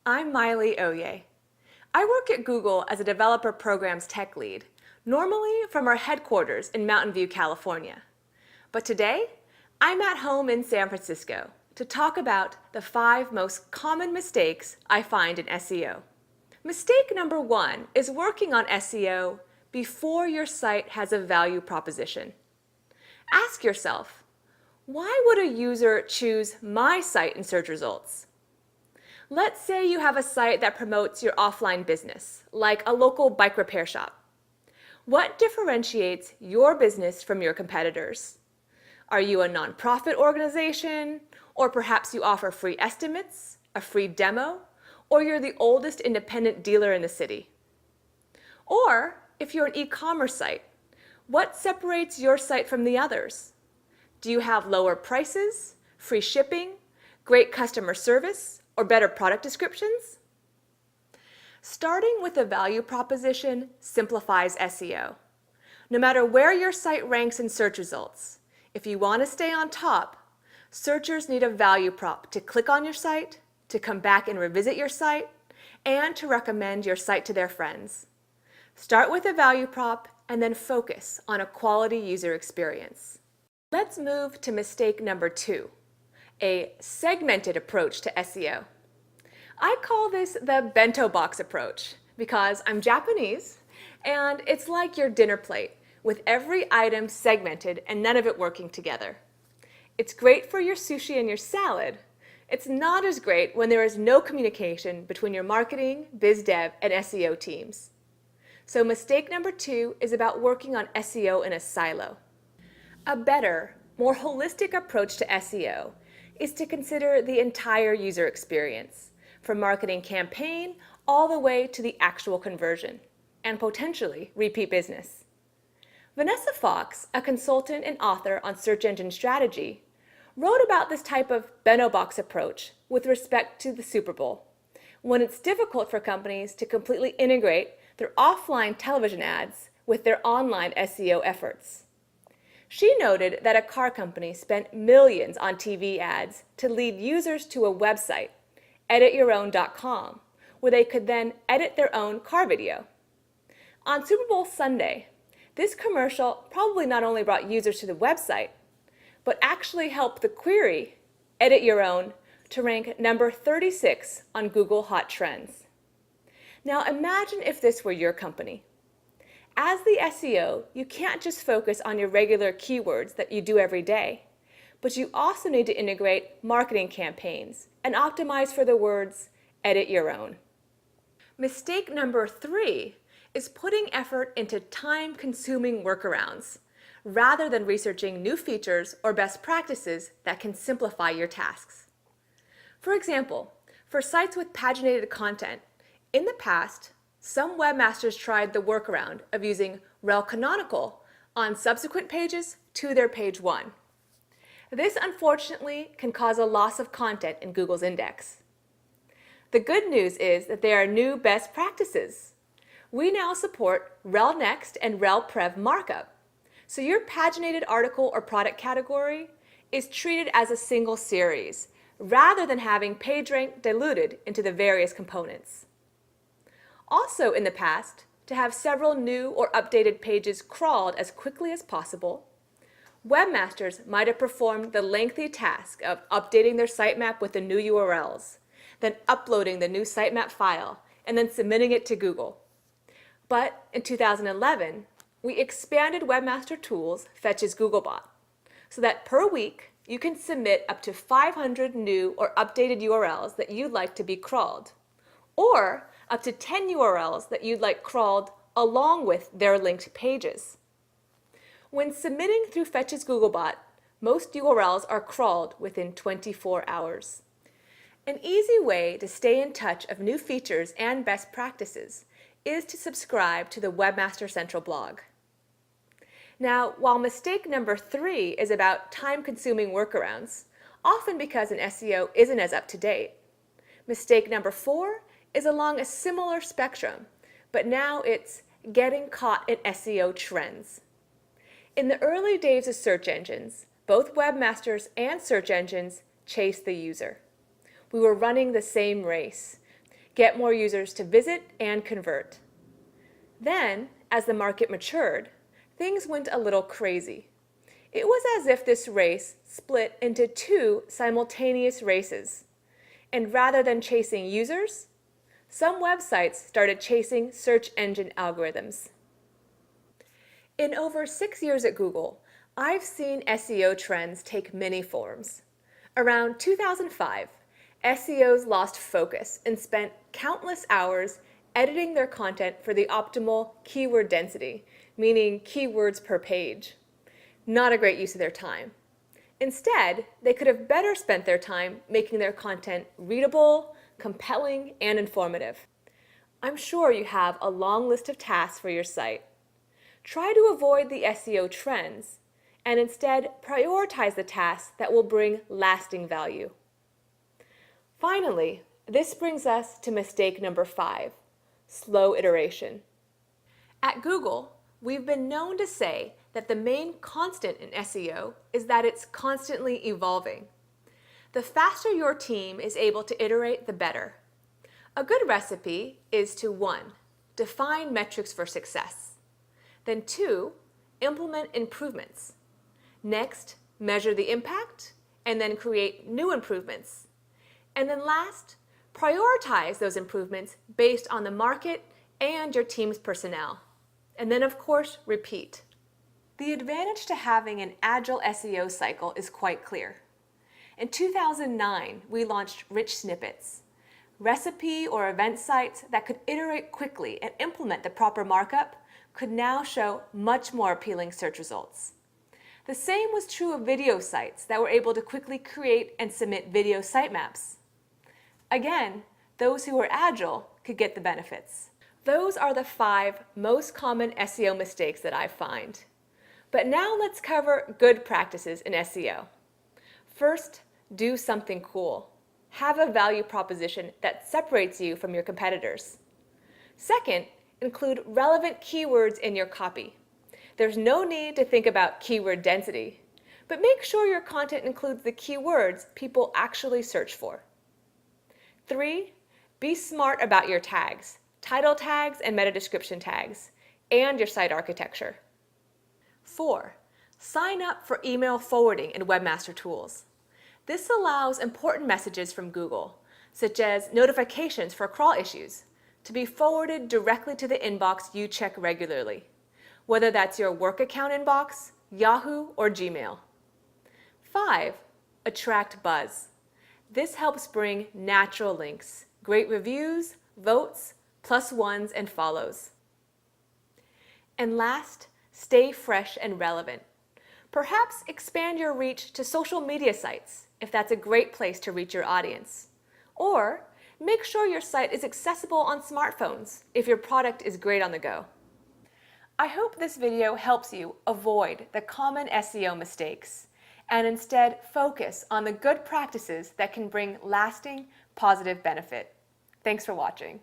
I'm Maile Ohye. I work at Google as a developer programs tech lead, normally from our headquarters in Mountain View, California. But today, I'm at home in San Francisco to talk about the 5 most common mistakes I find in SEO. Mistake number 1 is working on SEO before your site has a value proposition. Ask yourself, why would a user choose my site in search results? Let's say you have a site that promotes your offline business, like a local bike repair shop. What differentiates your business from your competitors? Are you a nonprofit organization? Or perhaps you offer free estimates, a free demo, or you're the oldest independent dealer in the city? Or if you're an e-commerce site, what separates your site from the others? Do you have lower prices, free shipping, great customer service, or better product descriptions? Starting with a value proposition simplifies SEO. No matter where your site ranks in search results, if you want to stay on top, searchers need a value prop to click on your site, to come back and revisit your site, and to recommend your site to their friends. Start with a value prop and then focus on a quality user experience. Let's move to mistake number 2. A segmented approach to SEO. I call this the bento box approach because I'm Japanese and it's like your dinner plate with every item segmented and none of it working together. It's great for your sushi and your salad. It's not as great when there is no communication between your marketing, biz dev, and SEO teams. So mistake number 2 is about working on SEO in a silo. A better, more holistic approach to SEO is to consider the entire user experience, from marketing campaign all the way to the actual conversion, and potentially repeat business. Vanessa Fox, a consultant and author on search engine strategy, wrote about this type of bento box approach with respect to the Super Bowl, when it's difficult for companies to completely integrate their offline television ads with their online SEO efforts. She noted that a car company spent millions on TV ads to lead users to a website, editYourOwn.com, where they could then edit their own car video. On Super Bowl Sunday, this commercial probably not only brought users to the website, but actually helped the query, Edit Your Own, to rank number 36 on Google Hot Trends. Now imagine if this were your company. As the SEO, you can't just focus on your regular keywords that you do every day, but you also need to integrate marketing campaigns and optimize for the words, edit your own. Mistake number 3 is putting effort into time-consuming workarounds, rather than researching new features or best practices that can simplify your tasks. For example, for sites with paginated content, in the past, some webmasters tried the workaround of using rel canonical on subsequent pages to their page 1. This unfortunately can cause a loss of content in Google's index. The good news is that there are new best practices. We now support rel next and rel prev markup, so your paginated article or product category is treated as a single series, rather than having page rank diluted into the various components. Also in the past, to have several new or updated pages crawled as quickly as possible, webmasters might have performed the lengthy task of updating their sitemap with the new URLs, then uploading the new sitemap file, and then submitting it to Google. But in 2011, we expanded Webmaster Tools Fetch's Googlebot, so that per week you can submit up to 500 new or updated URLs that you'd like to be crawled, or up to 10 URLs that you'd like crawled along with their linked pages. When submitting through Fetch's Googlebot, most URLs are crawled within 24 hours. An easy way to stay in touch of new features and best practices is to subscribe to the Webmaster Central blog. Now, while mistake number 3 is about time-consuming workarounds, often because an SEO isn't as up-to-date, mistake number 4 is along a similar spectrum, but now it's getting caught in SEO trends. In the early days of search engines, both webmasters and search engines chased the user. We were running the same race. get more users to visit and convert. Then, as the market matured, things went a little crazy. It was as if this race split into two simultaneous races. And rather than chasing users, some websites started chasing search engine algorithms. In over 6 years at Google, I've seen SEO trends take many forms. Around 2005, SEOs lost focus and spent countless hours editing their content for the optimal keyword density, meaning keywords per page. Not a great use of their time. Instead, they could have better spent their time making their content readable, compelling, and informative. I'm sure you have a long list of tasks for your site. Try to avoid the SEO trends and instead prioritize the tasks that will bring lasting value. Finally, this brings us to mistake number 5, slow iteration. At Google, we've been known to say that the main constant in SEO is that it's constantly evolving. The faster your team is able to iterate, the better. A good recipe is to 1, define metrics for success. Then 2, implement improvements. Next, measure the impact, and then create new improvements. And then last, prioritize those improvements based on the market and your team's personnel. And then, of course, repeat. The advantage to having an agile SEO cycle is quite clear. In 2009, we launched Rich Snippets, recipe or event sites that could iterate quickly and implement the proper markup could now show much more appealing search results. The same was true of video sites that were able to quickly create and submit video sitemaps. Again, those who were agile could get the benefits. Those are the 5 most common SEO mistakes that I find. But now let's cover good practices in SEO. First, do something cool. Have a value proposition that separates you from your competitors. Second, include relevant keywords in your copy. There's no need to think about keyword density, but make sure your content includes the keywords people actually search for. 3, be smart about your tags, title tags and meta description tags, and your site architecture. 4, sign up for email forwarding in Webmaster Tools. This allows important messages from Google, such as notifications for crawl issues, to be forwarded directly to the inbox you check regularly, whether that's your work account inbox, Yahoo, or Gmail. 5, attract buzz. This helps bring natural links, great reviews, votes, +1s, and follows. And last, stay fresh and relevant. Perhaps expand your reach to social media sites, if that's a great place to reach your audience. Or make sure your site is accessible on smartphones if your product is great on the go. I hope this video helps you avoid the common SEO mistakes and instead focus on the good practices that can bring lasting, positive benefit. Thanks for watching.